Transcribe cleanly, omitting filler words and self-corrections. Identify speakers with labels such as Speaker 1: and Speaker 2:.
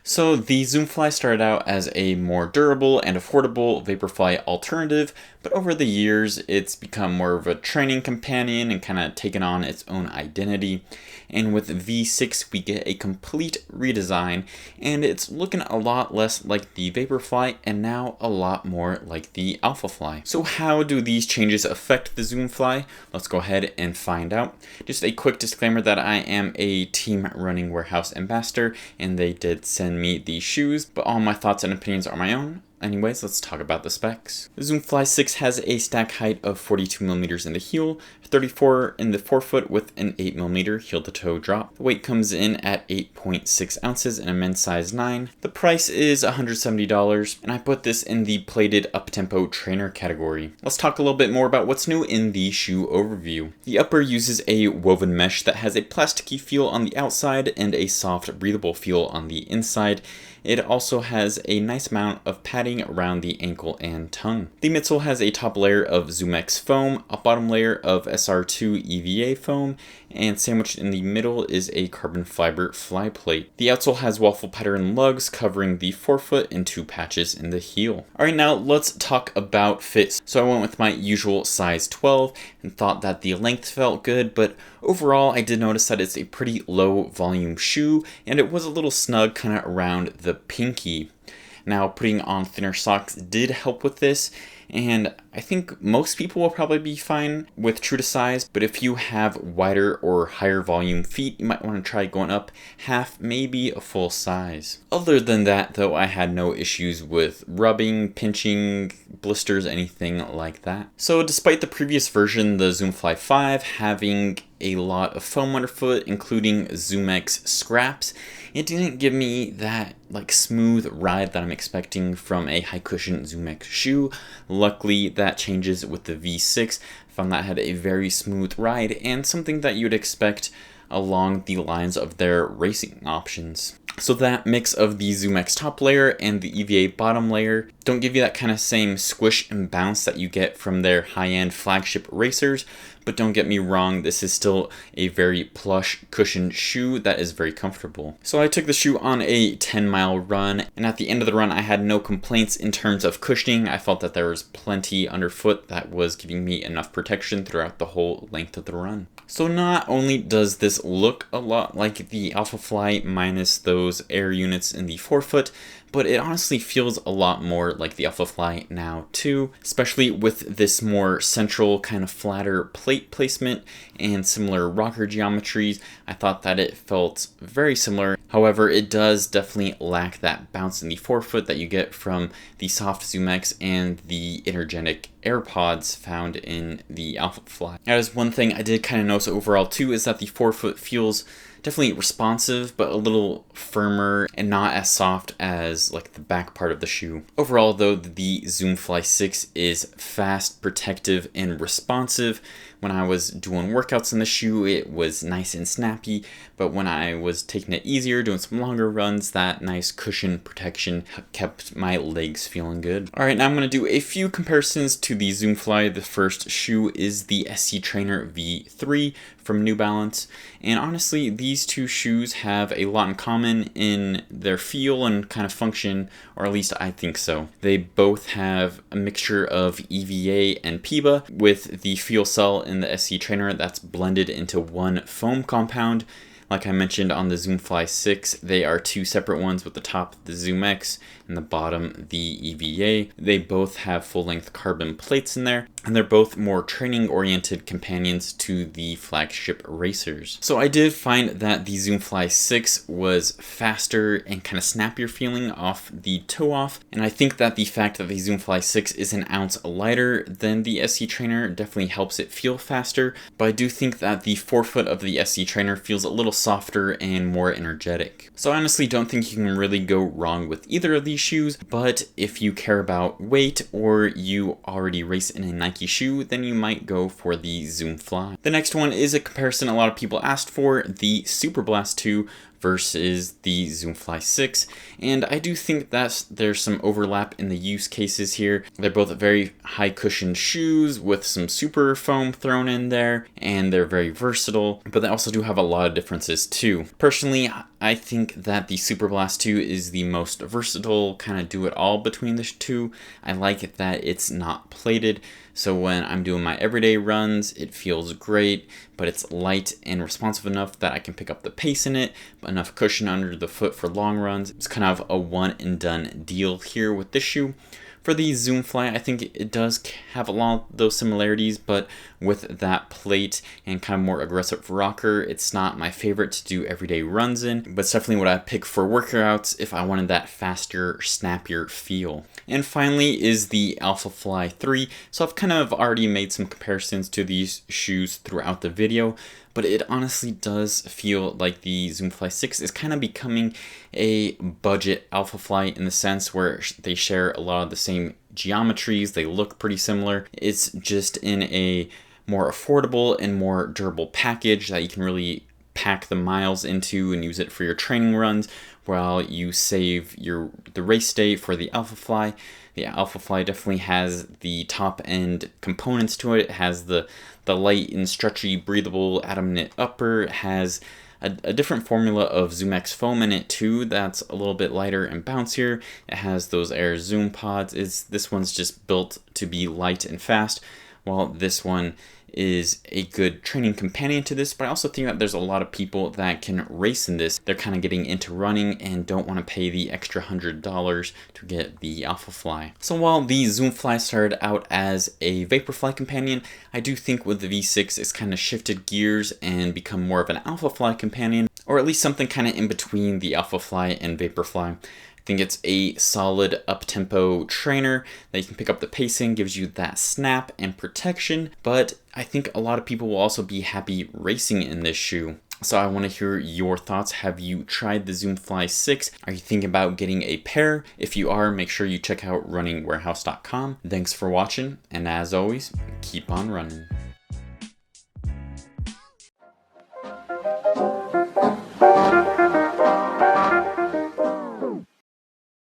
Speaker 1: So the Zoomfly started out as a more durable and affordable Vaporfly alternative, but over the years it's become more of a training companion and kind of taken on its own identity. And with V6 we get a complete redesign, and it's looking a lot less like the Vaporfly and now a lot more like the Alphafly. So how do these changes affect the Zoomfly? Let's go ahead and find out. Just a quick disclaimer that I am a team running warehouse ambassador, and they did send me these shoes, but all my thoughts and opinions are my own. Anyways, let's talk about the specs. The Zoomfly 6 has a stack height of 42mm in the heel, 34 in the forefoot with an 8mm heel to toe drop. The weight comes in at 8.6 ounces in a men's size 9. The price is $170, and I put this in the plated up-tempo trainer category. Let's talk a little bit more about what's new in the shoe overview. The upper uses a woven mesh that has a plasticky feel on the outside and a soft, breathable feel on the inside. It also has a nice amount of padding around the ankle and tongue. The midsole has a top layer of ZoomX foam, a bottom layer of SR2 EVA foam, and sandwiched in the middle is a carbon fiber fly plate. The outsole has waffle pattern lugs covering the forefoot and 2 patches in the heel. Alright, now let's talk about fit. So I went with my usual size 12 and thought that the length felt good, but overall I did notice that it's a pretty low volume shoe and it was a little snug kind of around the pinky. Now putting on thinner socks did help with this, and I think most people will probably be fine with true to size, but if you have wider or higher volume feet, you might want to try going up half, maybe a full size. Other than that though, I had no issues with rubbing, pinching, blisters, anything like that. So despite the previous version, the Zoomfly 5 having a lot of foam underfoot, including ZoomX scraps, it didn't give me that smooth ride that I'm expecting from a high cushion ZoomX shoe. Luckily that changes with the V6. I found that had a very smooth ride and something that you'd expect along the lines of their racing options. So that mix of the ZoomX top layer and the EVA bottom layer don't give you that kind of same squish and bounce that you get from their high-end flagship racers, but don't get me wrong, this is still a very plush cushioned shoe that is very comfortable. So I took the shoe on a 10-mile run, and at the end of the run I had no complaints in terms of cushioning. I felt that there was plenty underfoot that was giving me enough protection throughout the whole length of the run. So not only does this look a lot like the Alphafly minus those air units in the forefoot, but it honestly feels a lot more like the Alphafly now too, especially with this more central kind of flatter plate placement and similar rocker geometries. I thought that it felt very similar. However, it does definitely lack that bounce in the forefoot that you get from the soft ZoomX and the energetic AirPods found in the Alphafly. That is one thing I did kind of notice overall too, is that the forefoot feels definitely responsive, but a little firmer and not as soft as the back part of the shoe. Overall though, the Zoomfly 6 is fast, protective, and responsive. When I was doing workouts in the shoe, it was nice and snappy, but when I was taking it easier, doing some longer runs, that nice cushion protection kept my legs feeling good. Alright, now I'm going to do a few comparisons to the Zoomfly. The first shoe is the SC Trainer V3 from New Balance, and honestly, these two shoes have a lot in common in their feel and kind of function, or at least I think so. They both have a mixture of EVA and PIBA, with the feel cell in the SC Trainer that's blended into one foam compound. Like I mentioned on the Zoomfly 6, they are two separate ones, with the top the ZoomX and the bottom the EVA. They both have full-length carbon plates in there, and they're both more training-oriented companions to the flagship racers. So I did find that the Zoomfly 6 was faster and kind of snappier feeling off the toe-off, and I think that the fact that the Zoomfly 6 is an ounce lighter than the SC Trainer definitely helps it feel faster, but I do think that the forefoot of the SC Trainer feels a little softer and more energetic. So I honestly don't think you can really go wrong with either of these shoes, but if you care about weight or you already race in a Nike shoe, then you might go for the Zoomfly. The next one is a comparison a lot of people asked for, the Superblast 2 versus the Zoomfly 6, and I do think that there's some overlap in the use cases here. They're both very high cushioned shoes with some super foam thrown in there, and they're very versatile, but they also do have a lot of differences too. Personally, I think that the Superblast 2 is the most versatile, kind of do it all between the two. I like it that it's not plated, so when I'm doing my everyday runs, it feels great, but it's light and responsive enough that I can pick up the pace in it, but enough cushion under the foot for long runs. It's kind of a one and done deal here with this shoe. For the Zoomfly, I think it does have a lot of those similarities, but with that plate and kind of more aggressive rocker, it's not my favorite to do everyday runs in, but it's definitely what I pick for workouts if I wanted that faster, snappier feel. And finally is the Alphafly 3. So I've kind of already made some comparisons to these shoes throughout the video, but it honestly does feel like the Zoomfly 6 is kind of becoming a budget Alphafly in the sense where they share a lot of the same geometries, they look pretty similar. It's just in a more affordable and more durable package that you can really pack the miles into and use it for your training runs while you save the race day for the Alphafly. The Alphafly definitely has the top end components to it. It has the light and stretchy breathable atom knit upper. It has a different formula of ZoomX foam in it too that's a little bit lighter and bouncier. It has those Air Zoom pods. This one's just built to be light and fast, while this one is a good training companion to this, but I also think that there's a lot of people that can race in this. They're kind of getting into running and don't want to pay the extra $100 to get the Alphafly. So while the Zoomfly started out as a Vaporfly companion, I do think with the V6 it's kind of shifted gears and become more of an Alphafly companion, or at least something kind of in between the Alphafly and Vaporfly. I think it's a solid up-tempo trainer that you can pick up the pacing, gives you that snap and protection, but I think a lot of people will also be happy racing in this shoe. So I want to hear your thoughts. Have you tried the Zoomfly 6? Are you thinking about getting a pair? If you are, make sure you check out runningwarehouse.com. Thanks for watching, and as always, keep on running.